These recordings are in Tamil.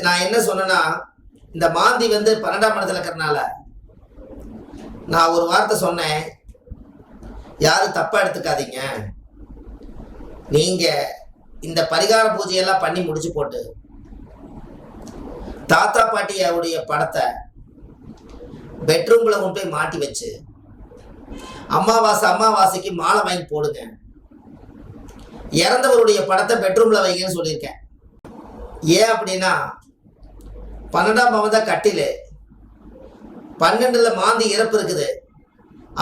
நான் என்ன சொன்னேன்னா, இந்த மாந்தி வந்து 12ஆம் இடத்துல இருக்கிறனால நான் ஒரு வார்த்தை சொன்னேன், யாரும் தப்பா எடுத்துக்காதீங்க. நீங்க இந்த பரிகார பூஜையெல்லாம் பண்ணி முடிச்சு போட்டு தாத்தா பாட்டியோடைய படத்தை பெட்ரூம்ல கொண்டு போய் மாட்டி வச்சு அமாவாசைக்கு மாலை வாங்கி போடுங்க. இறந்தவருடைய படத்தை பெட்ரூம்ல வைங்கன்னு சொல்லியிருக்கேன். ஏன் அப்படின்னா 12ஆம் பாவம் தான் கட்டில், 12ல மாந்தி இறப்பு இருக்குது.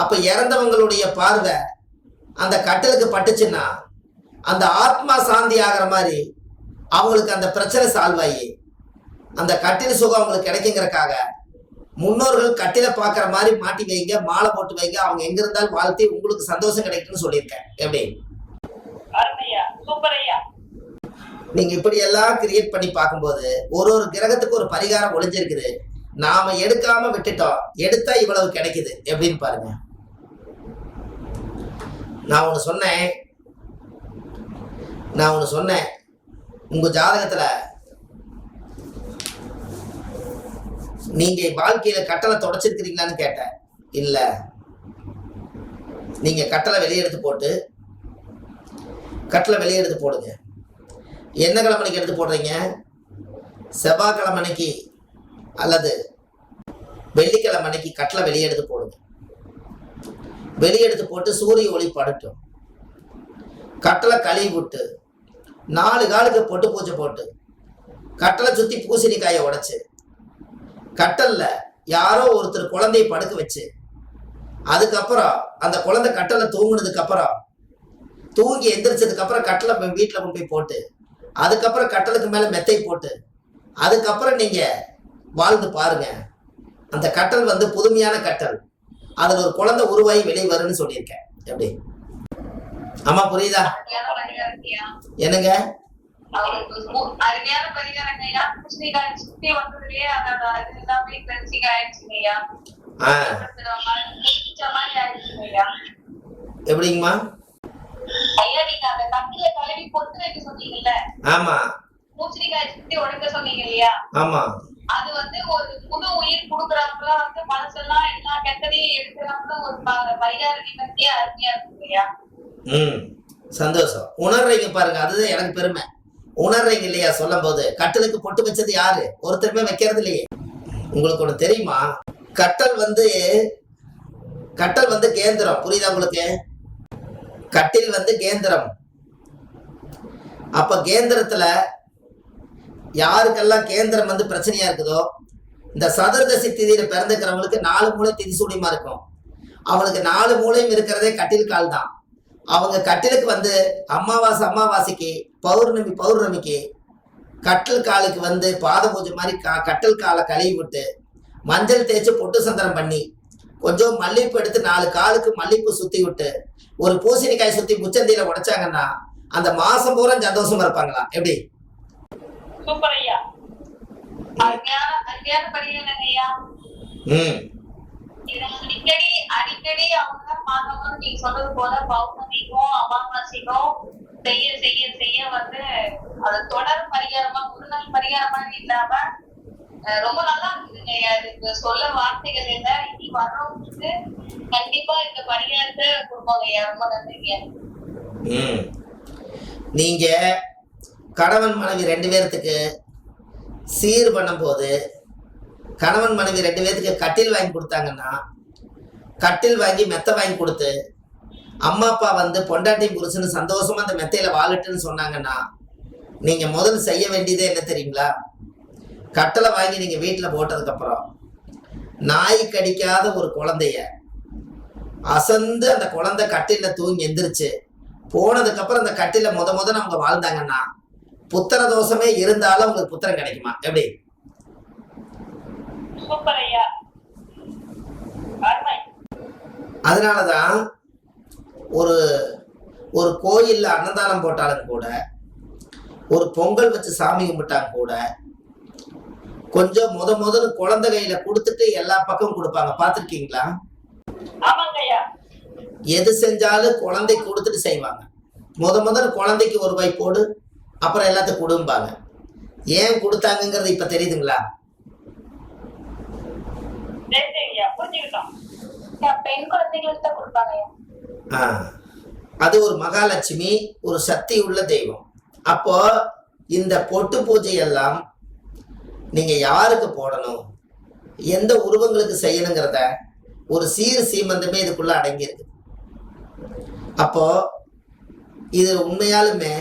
அப்ப இறந்தவங்களுடைய பார்வை அந்த கட்டிலுக்கு பட்டுச்சுன்னா அந்த ஆத்மா சாந்தி ஆகிற மாதிரி அவங்களுக்கு அந்த பிரச்சனை சால்வ் ஆகி அந்த கட்டில் சுகம் அவங்களுக்கு கிடைக்குங்கிறக்காக முன்னோர்கள் கட்டில பாக்குற மாதிரி மாட்டி வைங்க, மாலை போட்டு வைங்க, அவங்க எங்க இருந்தாலும் வாழ்த்தி உங்களுக்கு சந்தோஷம் கிடைக்கும்னு சொல்லியிருக்கேன். எப்படி நீங்க இப்படி எல்லாம் கிரியேட் பண்ணி பார்க்கும்போது ஒரு கிரகத்துக்கு ஒரு பரிகாரம் ஒளிஞ்சிருக்குது. நாம எடுக்காம விட்டுட்டோம், எடுத்தா இவ்வளவு கிடைக்குது. எப்படின்னு பாருங்க. நான் ஒண்ணு சொன்னேன், உங்க ஜாதகத்துல நீங்க வாழ்க்கையில கட்டளை தொடச்சிருக்கிறீங்களான்னு கேட்டேன். இல்ல, நீங்க கட்டளை வெளியே எடுத்து போடுங்க. என்ன கிழமைக்கு எடுத்து போடுறீங்க? செவ்வாய்க்கிழமைக்கு அல்லது வெள்ளிக்கிழமைக்கு கட்டளை வெளியே எடுத்து போடுங்க. வெளியெடுத்து போட்டு சூரிய ஒளி படட்டும், கட்டளை கழுவி விட்டு 4 காலுக்கு பொட்டு பூஜை போட்டு கட்டளை சுத்தி பூசணிக்காயை உடைச்சு கட்டல்ல யாரோ ஒருத்தர் குழந்தையை படுக்க வச்சு அதுக்கப்புறம் அந்த குழந்தை கட்டளை தூங்குனதுக்கு அப்புறம் தூங்கி எந்திரிச்சதுக்கு அப்புறம் கட்டளை வீட்டுல கொண்டு போய் போட்டு அதுக்கப்புறம் கட்டளுக்கு மேல மெத்தை போட்டு அதுக்கப்புறம் நீங்க வாழ்ந்து பாருங்க. அந்த கட்டல் வந்து புதுமையான கட்டல், அதுல ஒரு குழந்தை உருவாகி வெளியே வரும்னு சொல்லியிருக்கேன். எப்படி ஆமா, புரியுதா? என்னங்க எப்படிங்கம்மா? ஆமா ஆமா, அது வந்து ஒரு புது உயிர் கொடுக்கறவங்களா வந்து மனசெல்லாம் எல்லா கெட்டதையும் எடுக்கிறவங்க ஒரு பரிகார நிகழ்ச்சியே அருமையா இருக்கு இல்லையா? சந்தோஷம். உணர்றீங்க பாருங்க, அதுதான் எனக்கு பெருமை. உணர்றீங்க இல்லையா? சொல்லும் போது கட்டலுக்கு பொட்டு வச்சது யாரு? ஒருத்தருமே வைக்கிறது இல்லையே. உங்களுக்கு ஒண்ணு தெரியுமா? கட்டல் வந்து கேந்திரம். புரியுதா உங்களுக்கு? கட்டில் வந்து கேந்திரம். அப்ப கேந்திரத்துல யாருக்கெல்லாம் கேந்திரம் வந்து பிரச்சனையா இருக்குதோ, இந்த சதுர்தசி திதியில பிறந்துக்கிறவங்களுக்கு 4 மூளை திதிசூடியமா இருக்கும். அவனுக்கு 4 மூளையும் இருக்கிறதே கட்டில் கால் தான். அவங்க கட்டிலுக்கு வந்து அமாவாசைக்கு பௌர்ணமிக்கு கட்டில் காலுக்கு வந்து பாத பூஜை மாதிரி கட்டில் காலை கழுவி விட்டு மஞ்சள் தேய்ச்சி பொட்டு சந்தனம் பண்ணி கொஞ்சம் மல்லிகைப்பூ எடுத்து 4 காலுக்கு மல்லிகைப்பூ சுத்தி விட்டு ஒரு பூசணிக்காய் சுத்தி முச்சந்தியில உடைச்சாங்கன்னா அந்த மாசம் பூரா சந்தோஷமா இருப்பாங்களா? எப்படி? சூப்பர் ஐயா, அருமையான பரிகாரம் ஐயா. அடிக்கடி அவங்க பார்க்கணும். நீங்க சொல்றது போல பௌர்ணமிக்கும் அமாவாசைக்கும் செய்ய வந்து அது தொடர் பரிகாரமா ஒரு நாள் பரிகாரமா இல்லாம ரொம்ப நல்லா இருக்குதுங்க. அதுக்கு சொல்ல வார்த்தைகள் இல்லை. இனி வர்றவங்களுக்கு கண்டிப்பா இந்த பரிகாரத்தை கொடுப்பாங்க ஐயா. ரொம்ப நன்றிங்க. நீங்க கணவன் மனைவி 2 பேர்த்துக்கு சீர் பண்ணும் போது கணவன் மனைவி 2 பேர்த்துக்கு கட்டில் வாங்கி கொடுத்தாங்கன்னா, கட்டில் வாங்கி மெத்தை வாங்கி கொடுத்து அம்மா அப்பா வந்து பொண்டாட்டி புருஷன்னு சந்தோஷமா அந்த மெத்தையில வாழட்டுன்னு சொன்னாங்கன்னா, நீங்க முதல்ல செய்ய வேண்டியதே என்ன தெரியுங்களா? கட்டளை வாங்கி நீங்க வீட்டுல போட்டதுக்கு அப்புறம் நாய் கடிக்காத ஒரு குழந்தைய அசந்து அந்த குழந்தை கட்டில தூங்கி எந்திரிச்சு போனதுக்கு அப்புறம் அந்த கட்டில முதல்ல அவங்க வாழ்ந்தாங்கன்னா புத்திர தோஷமே இருந்தாலும் உங்களுக்கு புத்திரம் கிடைக்குமா? எப்படி? அதனாலதான் ஒரு கோயில்ல அன்னதானம் போட்டாலும் கூட, ஒரு பொங்கல் வச்சு சாமி கும்பிட்டாங்க கூட, கொஞ்சம் முதல்ல குழந்தை கையில கொடுத்துட்டு எல்லா பக்கமும் கொடுப்பாங்க. பாத்திருக்கீங்களா? எது செஞ்சாலும் குழந்தை கொடுத்துட்டு செய்வாங்க. முதல்ல குழந்தைக்கு ஒரு வாய் போடு, அப்புறம் எல்லாத்தையும் கொடும்பாங்க. ஏன் கொடுத்தாங்கங்கிறது இப்ப தெரியுதுங்களா? பெண் குழந்தைகளுக்கு தான் கொடுப்பாங்க. அது ஒரு மகாலட்சுமி, ஒரு சக்தி உள்ள தெய்வம். அப்போ இந்த பொட்டு பூஜை எல்லாம் நீங்க யாருக்கு போடணும், எந்த உருவங்களுக்கு செய்யணுங்கிறத ஒரு சீர் சீமந்தமே இதுக்குள்ள அடங்கியிருக்கு. அப்போ இது உண்மையாலுமே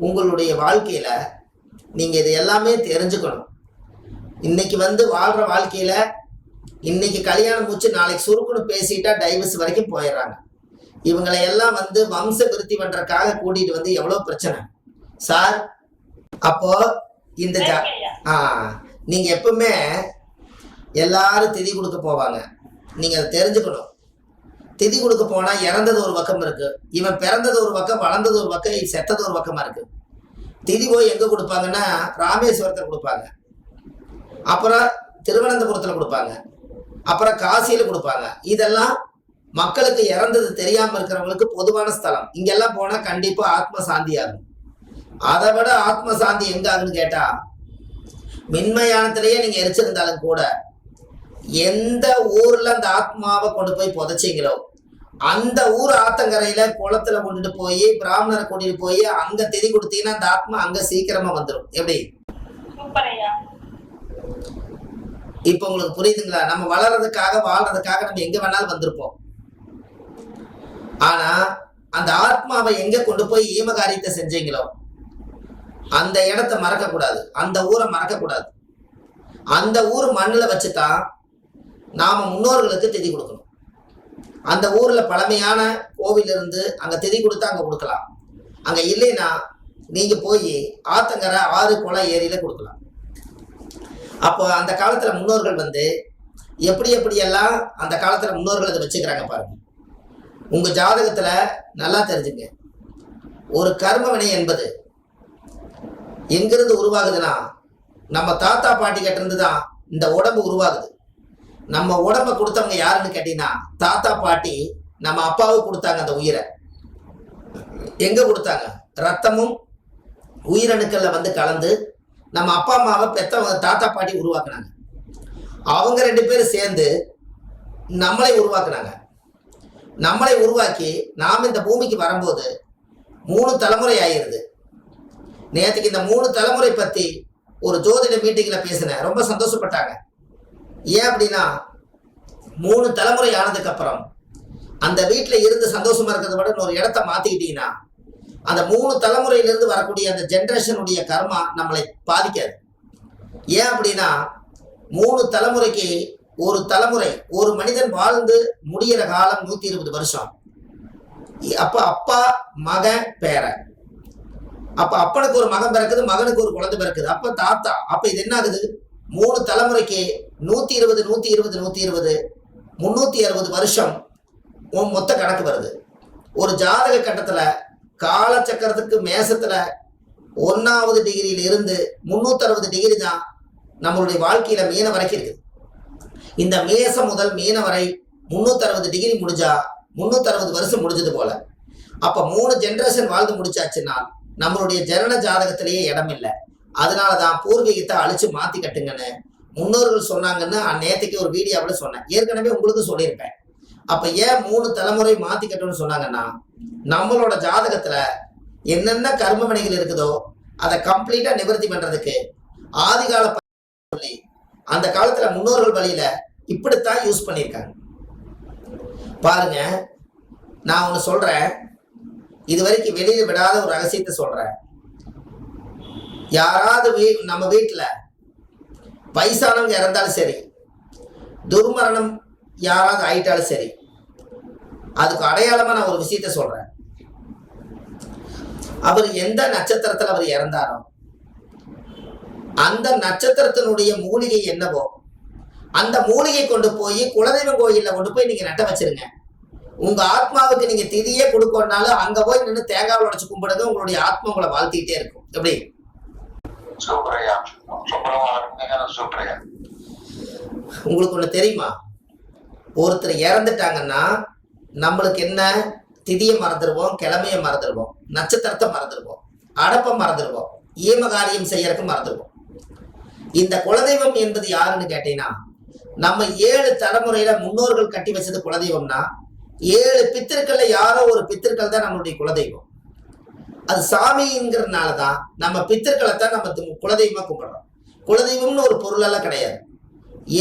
உங்களுடைய வாழ்க்கையில நீங்க இது எல்லாமே தெரிஞ்சுக்கணும். இன்னைக்கு வாழ்ற வாழ்க்கையில இன்னைக்கு கல்யாணம் மூச்சு நாளைக்கு சுருக்குன்னு பேசிட்டா டைவர்ஸ் வரைக்கும் போயிடுறாங்க. இவங்களை எல்லாம் வம்ச விருத்தி பண்றதுக்காக கூட்டிட்டு எவ்வளவு பிரச்சனை சார். அப்போ இந்த நீங்க எப்பவுமே எல்லாரும் திதி கொடுக்க போவாங்க, நீங்க அதை தெரிஞ்சுக்கணும். திதி கொடுக்க போனா இறந்தது ஒரு பக்கம் இருக்கு, இவன் பிறந்தது ஒரு பக்கம், வளர்ந்தது ஒரு பக்கம், செத்தது ஒரு பக்கமா இருக்கு. திதி போய் எங்க கொடுப்பாங்கன்னா ராமேஸ்வரத்தில் கொடுப்பாங்க, அப்புறம் திருவனந்தபுரத்துல கொடுப்பாங்க, அப்புறம் காசியில கொடுப்பாங்க. இதெல்லாம் மக்களுக்கு இறந்தது தெரியாம இருக்கிறவங்களுக்கு பொதுவான ஸ்தலம். இங்கெல்லாம் போனா கண்டிப்பா ஆத்ம சாந்தி ஆகும். அதை விட ஆத்ம சாந்தி எங்க ஆகுன்னு கேட்டா, மின்மயானத்திலேயே நீங்க எரிச்சிருந்தாலும் கூட எந்த ஊர்ல அந்த ஆத்மாவை கொண்டு போய் புதைச்சிங்களோ அந்த ஊர் ஆத்தங்கரையில குளத்துல கொண்டுட்டு போய் பிராமணரை கூட்டிட்டு போய் அங்க திதி கொடுத்தீங்கன்னா அந்த ஆத்மா அங்க சீக்கிரமா வந்துடும். எப்படி இப்ப உங்களுக்கு புரியுதுங்களா? நம்ம வளர்றதுக்காக வாழ்றதுக்காக நம்ம எங்க வேணாலும் வந்திருப்போம். ஆனா அந்த ஆத்மாவை எங்க கொண்டு போய் ஈமகாரியத்தை செஞ்சீங்களோ அந்த இடத்த மறக்க கூடாது, அந்த ஊரை மறக்க கூடாது. அந்த ஊர் மண்ணுல வச்சுதான் நாம முன்னோர்களுக்கு திதி கொடுக்கணும். அந்த ஊர்ல பழமையான கோவில் இருந்து அங்க திதி கொடுத்தா அங்க கொடுக்கலாம். அங்க இல்லைன்னா நீங்க போய் ஆத்தங்கரை ஆறு குளம் ஏரியில கொடுக்கலாம். அப்போ அந்த காலத்துல முன்னோர்கள் எப்படியெல்லாம் அந்த காலத்துல முன்னோர்கள் அதை வச்சுக்கிறாங்க பாருங்க. உங்க ஜாதகத்துல நல்லா தெரிஞ்சுங்க, ஒரு கர்ம வினை என்பது எங்கிருந்து உருவாகுதுன்னா நம்ம தாத்தா பாட்டி கிட்ட இருந்து தான் இந்த உடம்பு உருவாகுது. நம்ம உடம்ப கொடுத்தவங்க யாருன்னு கேட்டீங்கன்னா தாத்தா பாட்டி நம்ம அப்பாவுக்கு கொடுத்தாங்க. அந்த உயிரை எங்க கொடுத்தாங்க? ரத்தமும் உயிரணுக்கள்ல கலந்து நம்ம அப்பா அம்மாவை பெத்தவங்க தாத்தா பாட்டி உருவாக்குனாங்க. அவங்க 2 பேரும் சேர்ந்து நம்மளை உருவாக்குனாங்க. நம்மளை உருவாக்கி நாம் இந்த பூமிக்கு வரும்போது 3 தலைமுறை ஆயிருது. நேற்றுக்கு இந்த 3 தலைமுறை பத்தி ஒரு ஜோதிட மீட்டிங்ல பேசினேன், ரொம்ப சந்தோஷப்பட்டாங்க. ஏன் அப்படின்னா 3 தலைமுறை ஆனதுக்கு அப்புறம் அந்த வீட்டுல இருந்து சந்தோஷமா இருக்கிறத விட ஒரு இடத்த மாத்திக்கிட்டீங்கன்னா அந்த 3 தலைமுறையிலிருந்து வரக்கூடிய அந்த ஜென்ரேஷனுடைய கர்மா நம்மளை பாதிக்காது. ஏன் அப்படின்னா 3 தலைமுறைக்கு ஒரு தலைமுறை, ஒரு மனிதன் வாழ்ந்து முடிகிற காலம் 120 வருஷம். அப்ப அப்பா மகன் பேரன், அப்ப அப்பனுக்கு ஒரு மகன் பிறக்குது, மகனுக்கு ஒரு குழந்தை பிறக்குது, அப்ப தாத்தா. அப்ப இது என்ன ஆகுது? 3 தலைமுறைக்கு 120 120 120 360 வருஷம் மொத்த கணக்கு வருது. ஒரு ஜாதக கட்டத்துல காலச்சக்கரத்துக்கு மேசத்துல 1வது டிகிரியில இருந்து 360 டிகிரி தான் நம்மளுடைய வாழ்க்கையில மீன வரைக்கும் இருக்குது. இந்த மேசம் முதல் மீன வரை 360 டிகிரி முடிஞ்சா 360 வருஷம் முடிஞ்சது போல. அப்ப 3 ஜெனரேஷன் வாழ்ந்து முடிச்சாச்சுன்னா நம்மளுடைய ஜனன ஜாதகத்திலேயே இடம் இல்லை. அதனாலதான் பூர்வீகத்தை அழிச்சு மாத்தி கட்டுங்கன்னு முன்னோர்கள் சொன்னாங்கன்னு நேற்றுக்கு ஒரு வீடியோவில் சொன்னேன், ஏற்கனவே உங்களுக்கு சொல்லியிருப்பேன். அப்ப ஏன் 3 தலைமுறை மாத்தி கட்டணும்னு சொன்னாங்கன்னா நம்மளோட ஜாதகத்துல என்னென்ன கர்ம வினைகள் இருக்குதோ அதை கம்ப்ளீட்டா நிவர்த்தி பண்றதுக்கு ஆதிகால சொல்லி அந்த காலத்துல முன்னோர்கள் வழியில இப்படித்தான் யூஸ் பண்ணியிருக்காங்க. பாருங்க, நான் ஒண்ணு சொல்றேன், இது வரைக்கும் வெளியில விடாத ஒரு ரகசியத்தை சொல்றேன். யாராவது நம்ம வீட்டுல வயசானவங்க இறந்தாலும் சரி, துர்மரணம் யாராவது ஆயிட்டாலும் சரி, அதுக்கு அடையாளமா நான் ஒரு விஷயத்த சொல்றேன். அவர் எந்த நட்சத்திரத்துல அவர் இறந்தாரோ அந்த நட்சத்திரத்தினுடைய மூலிகை என்னவோ அந்த மூலிகை கொண்டு போய் குலதெய்வம் கோயில்ல கொண்டு போய் நீங்க நட்ட வச்சிருங்க. உங்க ஆத்மாவுக்கு நீங்க திதியே கொடுக்கணும்னாலும் அங்க போய் நின்று தேங்காய் உடைச்சு கும்பிடுங்க, உங்களுடைய ஆத்மா உங்களை வாழ்த்திட்டே இருக்கும். எப்படி? உங்களுக்கு ஒண்ணு தெரியுமா? ஒருத்தர் இறந்துட்டாங்கன்னா நம்மளுக்கு என்ன, திதியை மறந்துடுவோம், கிழமைய மறந்துடுவோம், நட்சத்திரத்தை மறந்துடுவோம், அடப்பை மறந்துடுவோம், ஈமகாரியம் செய்யறதுக்கு மறந்துடுவோம். இந்த குலதெய்வம் என்பது யாருன்னு கேட்டீங்கன்னா, நம்ம 7 தலைமுறையில முன்னோர்கள் கட்டி வச்சது குலதெய்வம்னா 7 பித்திருக்கள்ல யாரோ ஒரு பித்திருக்கள் தான் நம்மளுடைய குலதெய்வம். அது சாமிங்கிறதுனால தான் நம்ம பித்திருக்களை தான் நம்ம குலதெய்வமா கும்பிடுறோம். குலதெய்வம்னு ஒரு பொருளெல்லாம் கிடையாது.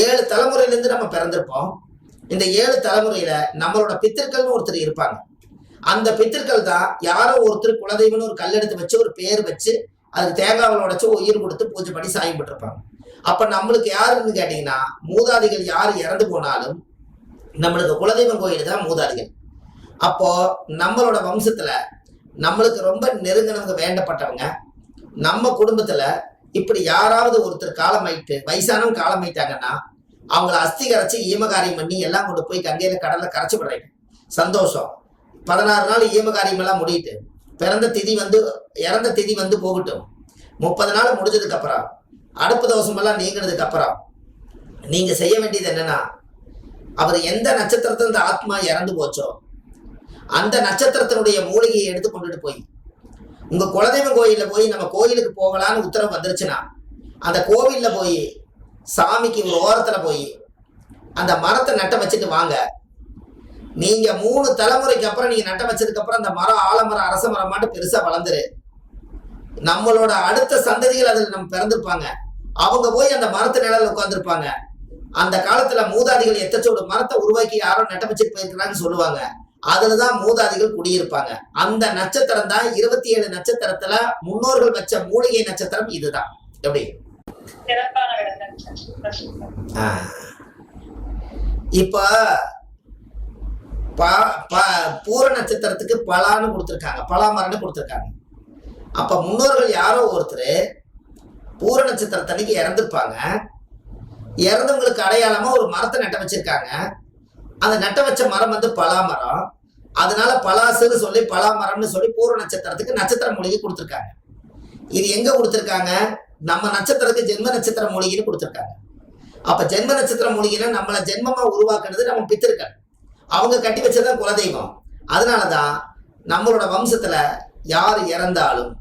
7 தலைமுறையிலேருந்து நம்ம பிறந்திருப்போம். இந்த 7 தலைமுறையில நம்மளோட பித்திருக்கள்னு ஒருத்தர் இருப்பாங்க. அந்த பித்திருக்கள் தான் யாரோ ஒருத்தர் குலதெய்வம்னு ஒரு கல் எடுத்து வச்சு ஒரு பேர் வச்சு அதுக்கு தேங்காவில் உடைச்சு உயிர் கொடுத்து பூஜை பண்ணி சாயம் போட்டிருப்பாங்க. அப்ப நம்மளுக்கு யாருன்னு கேட்டீங்கன்னா, மூதாதிகள் யார் இறந்து போனாலும் நம்மளுக்கு குலதெய்வம் கோயில் தான் மூதாதிகள். அப்போ நம்மளோட வம்சத்துல நம்மளுக்கு ரொம்ப நெருங்கினவங்க வேண்டப்பட்டவங்க நம்ம குடும்பத்துல இப்படி யாராவது ஒருத்தர் காலமாயிட்டு வயசானவங்க காலமாயிட்டாங்கன்னா அவங்கள அஸ்தி கரைச்சி ஈமகாரியம் பண்ணி எல்லாம் கொண்டு போய் கங்கையில கடல்ல கரைச்சி விடுறீங்க. சந்தோஷம். 16 நாள் ஈமகாரியம் எல்லாம் முடியிட்டு இறந்த திதி வந்து போகட்டும். 30 நாள் முடிஞ்சதுக்கு அப்புறம் அடுப்பு தோசமெல்லாம் நீங்கினதுக்கு அப்புறம் நீங்க செய்ய வேண்டியது என்னன்னா, அவர் எந்த நட்சத்திரத்துல இந்த ஆத்மா இறந்து போச்சோ அந்த நட்சத்திரத்தினுடைய மூலிகையை எடுத்து கொண்டுட்டு போய் உங்க குலதெய்வ கோயில்ல போய் நம்ம கோயிலுக்கு போகலான்னு உத்தரவு வந்துருச்சுன்னா அந்த கோவில்ல போய் சாமிக்கு ஒரு ஓரத்துல போய் அந்த மரத்தை நட்ட வச்சுட்டு வாங்க. நீங்க 3 தலைமுறைக்கு அப்புறம் நீங்க நட்ட வச்சதுக்கு அப்புறம் அந்த மரம் ஆலமரம் அரச மரம் மாட்டு பெருசா வளர்ந்துரு. நம்மளோட அடுத்த சந்ததிகள் அதில் நம்ம பிறந்திருப்பாங்க. அவங்க போய் அந்த மரத்து நிழல்ல உட்கார்ந்துருப்பாங்க. அந்த காலத்துல மூதாதிகள் எத்தச்சோடு மரத்தை உருவாக்கி யாரோ நட்ட வச்சுட்டு போயிருக்கிறாங்கன்னு சொல்லுவாங்க. அதுலதான் மூதாதிகள் குடியிருப்பாங்க. அந்த நட்சத்திரம் தான் 27 நட்சத்திரத்துல முன்னோர்கள் வச்ச மூலிகை நட்சத்திரம் இதுதான். எப்படி இப்ப பூர நட்சத்திரத்துக்கு பலான்னு கொடுத்துருக்காங்க, பலாமரம்னு கொடுத்துருக்காங்க. அப்ப முன்னோர்கள் யாரோ ஒருத்தர் பூர நட்சத்திரத்தன்னைக்கு இறந்துருப்பாங்க. இறந்தவங்களுக்கு அடையாளமா ஒரு மரத்தை நட்ட வச்சிருக்காங்க. அந்த நட்ட வச்ச மரம் வந்து பலாமரம். அதனால பலாசுன்னு சொல்லி பலாமரம்னு சொல்லி பூர நட்சத்திரத்துக்கு நட்சத்திர மூலிகை கொடுத்துருக்காங்க. இது எங்க கொடுத்துருக்காங்க? நம்ம நட்சத்திரத்துக்கு ஜென்ம நட்சத்திர மூலிகைன்னு கொடுத்துருக்காங்க. அப்ப ஜென்ம நட்சத்திர மூலிகைன்னா நம்மளை ஜென்மமா உருவாக்குறது நம்ம பித்திருக்கள். அவங்க கட்டி வச்சதான் குலதெய்வம். அதனாலதான் நம்மளோட வம்சத்துல யார் இறந்தாலும்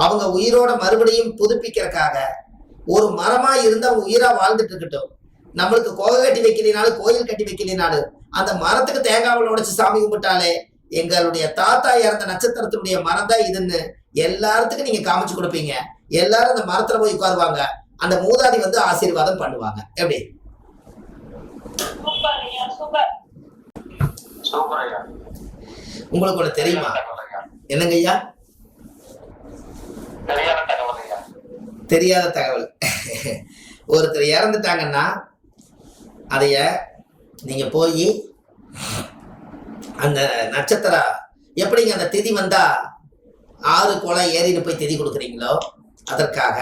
அவங்க உயிரோட மறுபடியும் புதுப்பிக்கிறதுக்காக ஒரு மரமா இருந்து அவங்க உயிரா வாழ்ந்துட்டு இருக்கட்டும். நம்மளுக்கு கோகை கட்டி வைக்கலினாலும் கோயில் கட்டி வைக்கலினாலும் அந்த மரத்துக்கு தேங்காவில் உடைச்சு சாமி கும்பிட்டாலே எங்களுடைய தாத்தா இறந்த நட்சத்திரத்தினுடைய மரம் தான் இதுன்னு எல்லாத்துக்கும் நீங்க காமிச்சு கொடுப்பீங்க. எல்லாரும் அந்த மரத்துல போய் உட்காருவாங்க. அந்த மூதாதி வந்து ஆசீர்வாதம் பண்ணுவாங்க. எப்படி உங்களுக்கு ஒண்ணு தெரியுமா? என்னங்க ஐயா? தெரியாத தகவல். ஒருத்தர் இறந்துட்டாங்கன்னா அதைய நீங்க போய் அந்த நட்சத்திரம் எப்படிங்க அந்த திதி வந்தா 6 குளம் ஏறின்னு போய் திதி கொடுக்குறீங்களோ அதற்காக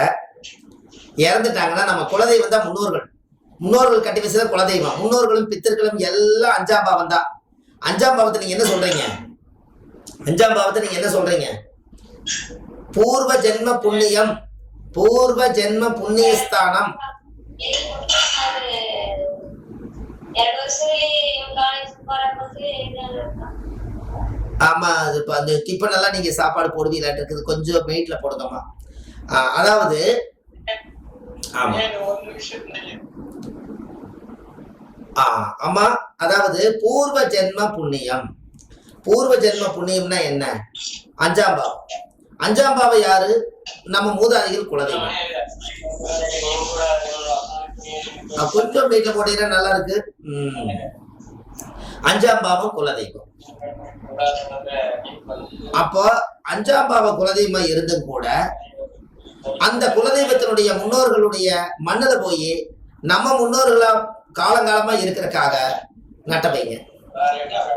இறந்துட்டாங்கன்னா நம்ம குலதெய்வம் தான் முன்னோர்கள் கட்டி வச்சுதான் குலதெய்வம். முன்னோர்களும் பித்தர்களும் எல்லாம் 5ஆம் பாவம் தான். 5ஆம் பாவத்தை நீங்க என்ன சொல்றீங்க? 5ஆம் பாவத்தை நீங்க என்ன சொல்றீங்க? பூர்வ ஜென்ம புண்ணியம், பூர்வ ஜென்ம புண்ணியஸ்தானம். ஆமா, அது இப்ப அந்த டிஃபன் எல்லாம் நீங்க சாப்பாடு போடுவீங்களாட்டு இருக்குது. கொஞ்சம் வெயிட்ல போடுங்கம்மா. அதாவது ஆமா ஆமா, அதாவது பூர்வ ஜென்ம புண்ணியம். பூர்வ ஜென்ம புண்ணியம்னா என்ன? 5ஆம் பாவம். 5ஆம் பாவம் யாரு? நம்ம மூதாதிகள் குலதெய்வம். கொஞ்சம் வீட்டுல போட்டீங்கன்னா நல்லா இருக்கு. 5ஆம் பாவம் குலதெய்வம். அப்போ 5ஆம் பாவ குலதெய்வம் இருந்தும் கூட அந்த குலதெய்வத்தினுடைய முன்னோர்களுடைய மண்ணுல போய் நம்ம முன்னோர்களா காலங்காலமா இருக்கிறதுக்காக நட்ட வைங்க.